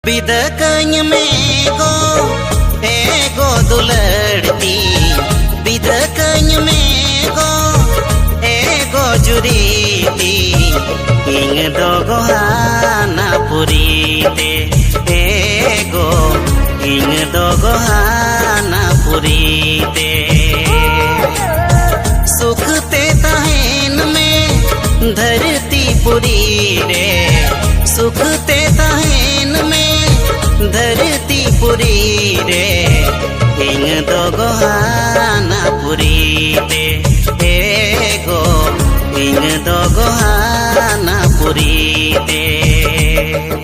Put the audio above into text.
बिदकኝ मेगो एगो दुलड़ती बिदकኝ मेगो एगो जुरीती इंग दोगो हाना पुरीते एगो इंग दोगो हाना पुरीते सुखते तहन में धरती पुरी रे सुखते तहन में धरती पुरी रे इंग दोगो